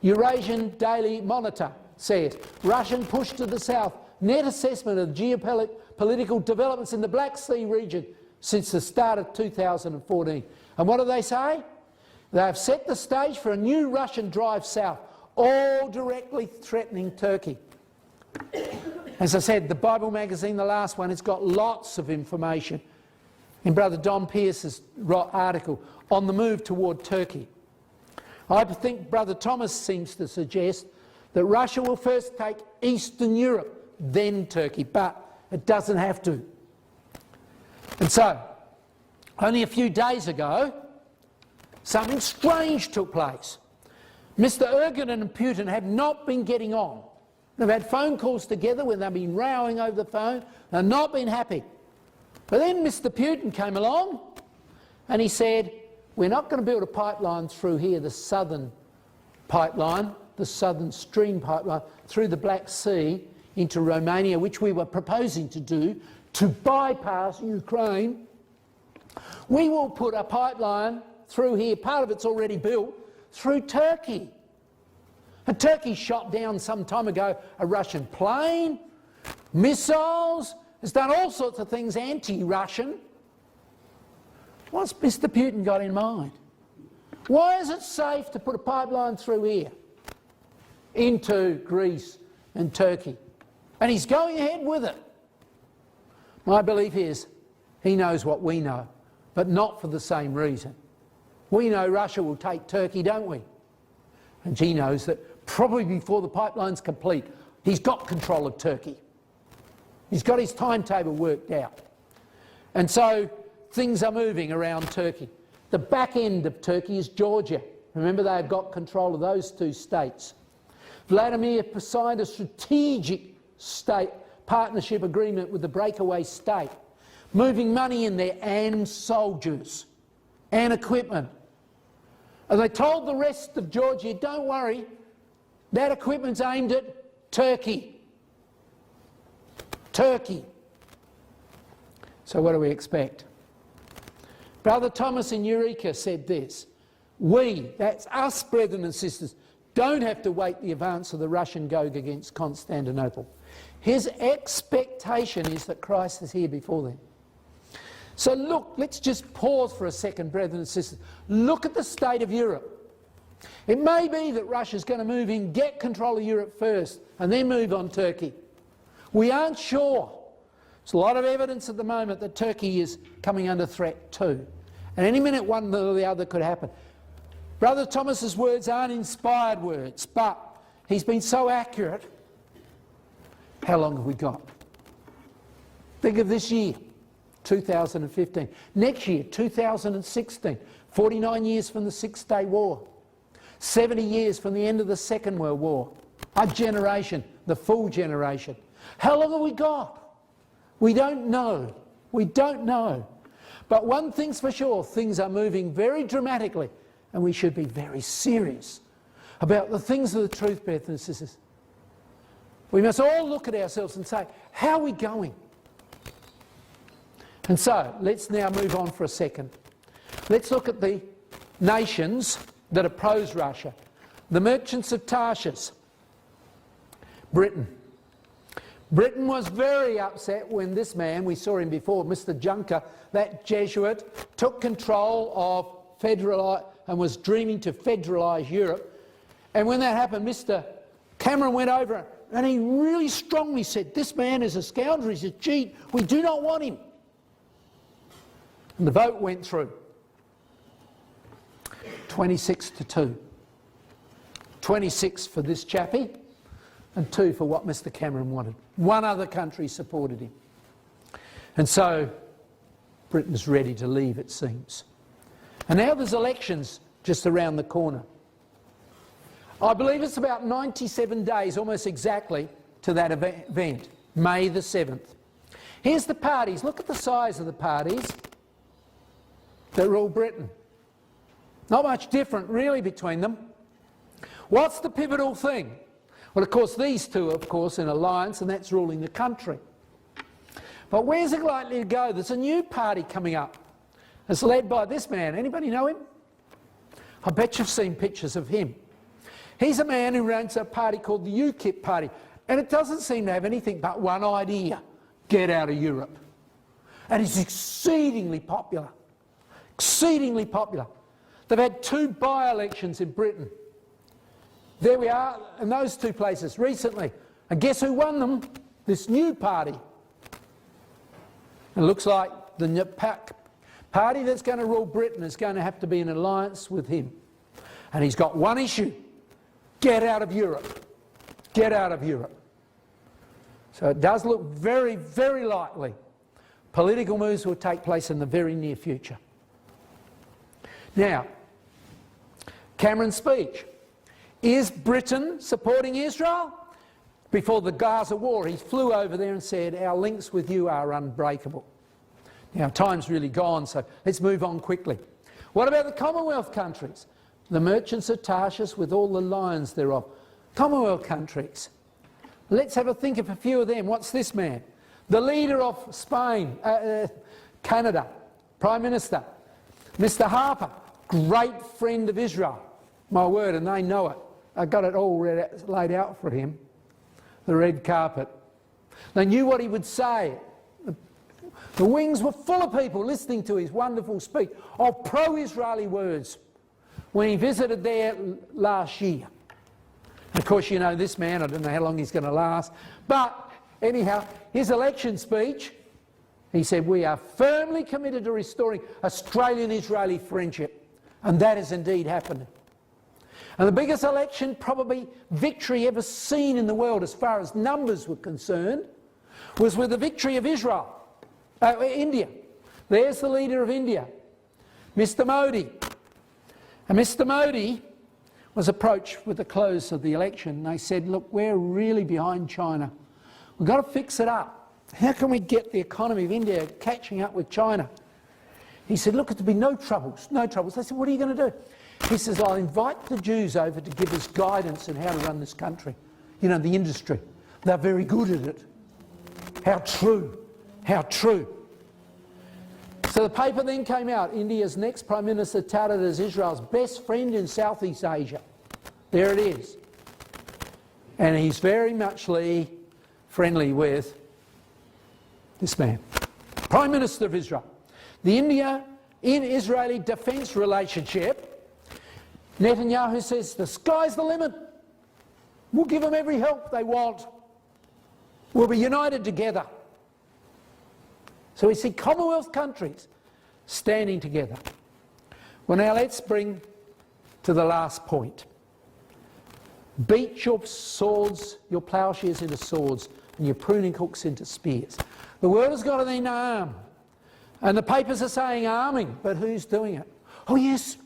Eurasian Daily Monitor says, Russian push to the south, net assessment of geopolitical developments in the Black Sea region since the start of 2014. And what do they say? They have set the stage for a new Russian drive south, all directly threatening Turkey. As I said, the Bible magazine, the last one, it's got lots of information in Brother Don Pierce's article on the move toward Turkey. I think Brother Thomas seems to suggest that Russia will first take Eastern Europe, then Turkey, but it doesn't have to. And so, only a few days ago, something strange took place. Mr. Erdogan and Putin have not been getting on. They've had phone calls together when they've been rowing over the phone. They've not been happy. But then Mr. Putin came along and he said, we're not going to build a pipeline through here, the southern pipeline, the southern stream pipeline, through the Black Sea into Romania, which we were proposing to do to bypass Ukraine. We will put a pipeline through here, part of it's already built, through Turkey. And Turkey shot down some time ago a Russian plane, missiles, has done all sorts of things anti-Russian. What's Mr. Putin got in mind? Why is it safe to put a pipeline through here into Greece and Turkey? And he's going ahead with it. My belief is he knows what we know, but not for the same reason. We know Russia will take Turkey, don't we? And he knows that probably before the pipeline's complete, he's got control of Turkey. He's got his timetable worked out. And so things are moving around Turkey. The back end of Turkey is Georgia. Remember, they've got control of those two states. Vladimir signed a strategic state partnership agreement with the breakaway state, moving money in there and soldiers and equipment. And they told the rest of Georgia, don't worry, that equipment's aimed at Turkey. Turkey. So what do we expect? Brother Thomas in Eureka said this, we, that's us brethren and sisters, don't have to wait the advance of the Russian goad against Constantinople. His expectation is that Christ is here before them. So look, let's just pause for a second, brethren and sisters. Look at the state of Europe. It may be that Russia's going to move in, get control of Europe first, and then move on Turkey. We aren't sure. There's a lot of evidence at the moment that Turkey is coming under threat too. And any minute one or the other could happen. Brother Thomas's words aren't inspired words, but he's been so accurate. How long have we got? Think of this year, 2015. Next year, 2016, 49 years from the Six-Day War. 70 years from the end of the Second World War. A generation, the full generation. How long have we got? We don't know. We don't know. But one thing's for sure, things are moving very dramatically, and we should be very serious about the things of the truth, brothers and sisters. We must all look at ourselves and say, how are we going? And so, let's now move on for a second. Let's look at the nations that oppose Russia. The merchants of Tarshish. Britain. Britain was very upset when this man, we saw him before, Mr. Juncker, that Jesuit, took control of and was dreaming to federalise Europe. And when that happened, Mr. Cameron went over and he really strongly said, this man is a scoundrel, he's a cheat, we do not want him. And the vote went through. 26-2. 26 for this chappie and 2 for what Mr. Cameron wanted. One other country supported him. And so Britain's ready to leave, it seems. And now there's elections just around the corner. I believe it's about 97 days, almost exactly, to that event, May the 7th. Here's the parties. Look at the size of the parties that rule Britain. Not much different, really, between them. What's the pivotal thing? Well, of course, these two are, of course, in alliance, and that's ruling the country. But where's it likely to go? There's a new party coming up. It's led by this man. Anybody know him? I bet you've seen pictures of him. He's a man who runs a party called the UKIP party, and it doesn't seem to have anything but one idea: get out of Europe. And it's exceedingly popular. Exceedingly popular. They've had 2 by-elections in Britain. There we are in those 2 places recently. And guess who won them? This new party. It looks like the party that's going to rule Britain is going to have to be in alliance with him. And he's got one issue: get out of Europe. Get out of Europe. So it does look very, very likely political moves will take place in the very near future. Now, Cameron's speech. Is Britain supporting Israel? Before the Gaza war, he flew over there and said, our links with you are unbreakable. Now, time's really gone, so let's move on quickly. What about the Commonwealth countries? The merchants of Tarshish with all the lions thereof. Commonwealth countries. Let's have a think of a few of them. What's this man? The leader of Spain, Canada, Prime Minister, Mr. Harper, great friend of Israel. My word, and they know it. I got it all laid out for him. The red carpet. They knew what he would say. The wings were full of people listening to his wonderful speech of pro-Israeli words when he visited there last year. And of course, you know this man, I don't know how long he's going to last. But anyhow, his election speech, he said, we are firmly committed to restoring Australian-Israeli friendship. And that has indeed happened. And the biggest election, probably victory ever seen in the world as far as numbers were concerned, was with the victory of India. There's the leader of India, Mr. Modi. And Mr. Modi was approached with the close of the election. They said, look, we're really behind China. We've got to fix it up. How can we get the economy of India catching up with China? He said, look, there'll be no troubles, no troubles. They said, what are you going to do? He says, I'll invite the Jews over to give us guidance on how to run this country. You know, the industry. They're very good at it. How true. How true. So the paper then came out. India's next Prime Minister touted as Israel's best friend in Southeast Asia. There it is. And he's very much friendly with this man. Prime Minister of Israel. The India-Israeli defence relationship, Netanyahu says, the sky's the limit. We'll give them every help they want. We'll be united together. So we see Commonwealth countries standing together. Well, now let's bring to the last point. Beat your swords, your ploughshares into swords, and your pruning hooks into spears. The world has got to then arm. And the papers are saying arming, but who's doing it? Oh yes,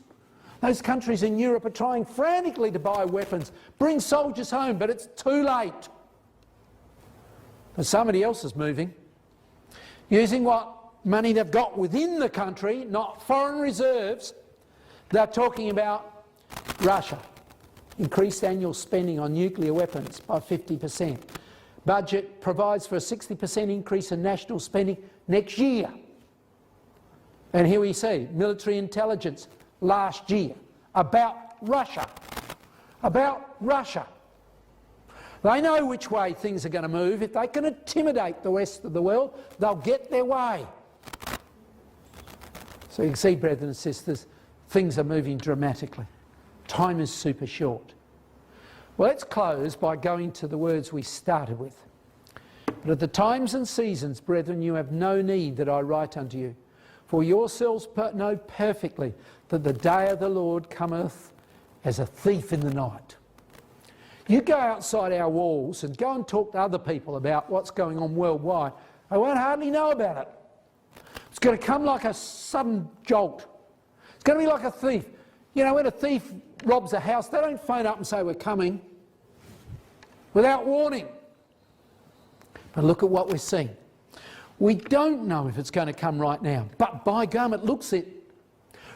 those countries in Europe are trying frantically to buy weapons, bring soldiers home, but it's too late. But somebody else is moving, using what money they've got within the country, not foreign reserves. They're talking about Russia. Increased annual spending on nuclear weapons by 50%. Budget provides for a 60% increase in national spending next year. And here we see military intelligence last year about Russia. About Russia. They know which way things are going to move. If they can intimidate the rest of the world, they'll get their way. So you can see, brethren and sisters, things are moving dramatically. Time is super short. Well, let's close by going to the words we started with. But at the times and seasons, brethren, you have no need that I write unto you. For yourselves know perfectly that the day of the Lord cometh as a thief in the night. You go outside our walls and go and talk to other people about what's going on worldwide. They won't hardly know about it. It's going to come like a sudden jolt. It's going to be like a thief. You know, when a thief robs a house, they don't phone up and say, we're coming, without warning. But look at what we're seeing. We don't know if it's going to come right now, but by gum, it looks it.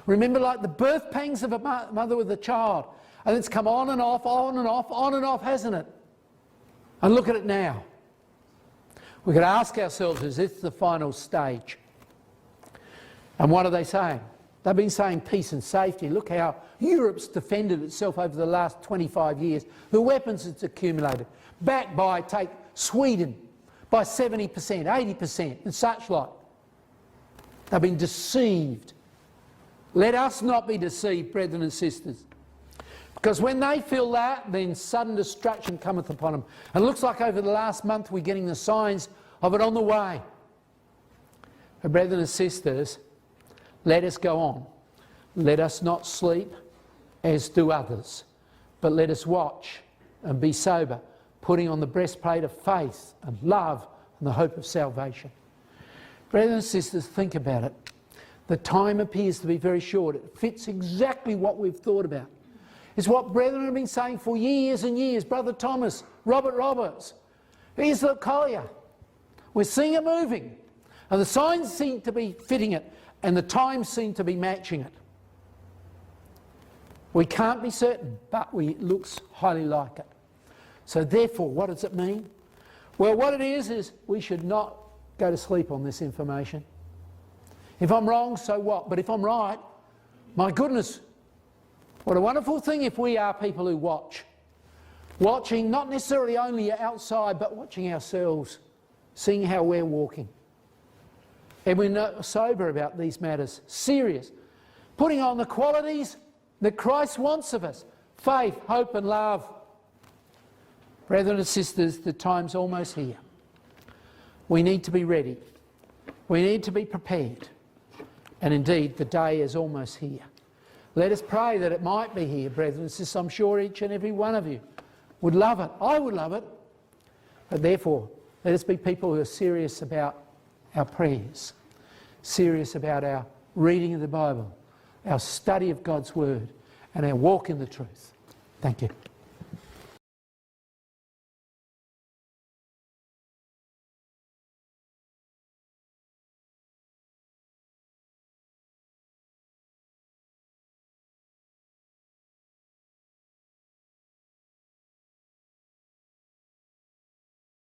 Remember, like the birth pangs of a mother with a child, and it's come on and off, on and off, on and off, hasn't it? And look at it now. We could ask ourselves, is this the final stage? And what are they saying? They've been saying peace and safety. Look how Europe's defended itself over the last 25 years. The weapons it's accumulated. Backed by, take Sweden, by 70%, 80% and such like. They've been deceived. Let us not be deceived, brethren and sisters. Because when they feel that, then sudden destruction cometh upon them. And it looks like over the last month we're getting the signs of it on the way. But brethren and sisters, let us go on. Let us not sleep as do others, but let us watch and be sober, putting on the breastplate of faith and love and the hope of salvation. Brothers and sisters, think about it. The time appears to be very short. It fits exactly what we've thought about. It's what brethren have been saying for years and years. Brother Thomas, Robert Roberts, Isla Collier. We're seeing it moving. And the signs seem to be fitting it. And the times seem to be matching it. We can't be certain, but it looks highly like it. So therefore, what does it mean? Well, what it is we should not go to sleep on this information. If I'm wrong, so what? But if I'm right, my goodness, what a wonderful thing if we are people who watch. Watching not necessarily only outside, but watching ourselves, seeing how we're walking. And we're sober about these matters, serious. Putting on the qualities that Christ wants of us. Faith, hope and love. Brethren and sisters, the time's almost here. We need to be ready. We need to be prepared. And indeed, the day is almost here. Let us pray that it might be here, brethren and sisters. I'm sure each and every one of you would love it. I would love it. But therefore, let us be people who are serious about our prayers, serious about our reading of the Bible, our study of God's Word, and our walk in the truth. Thank you.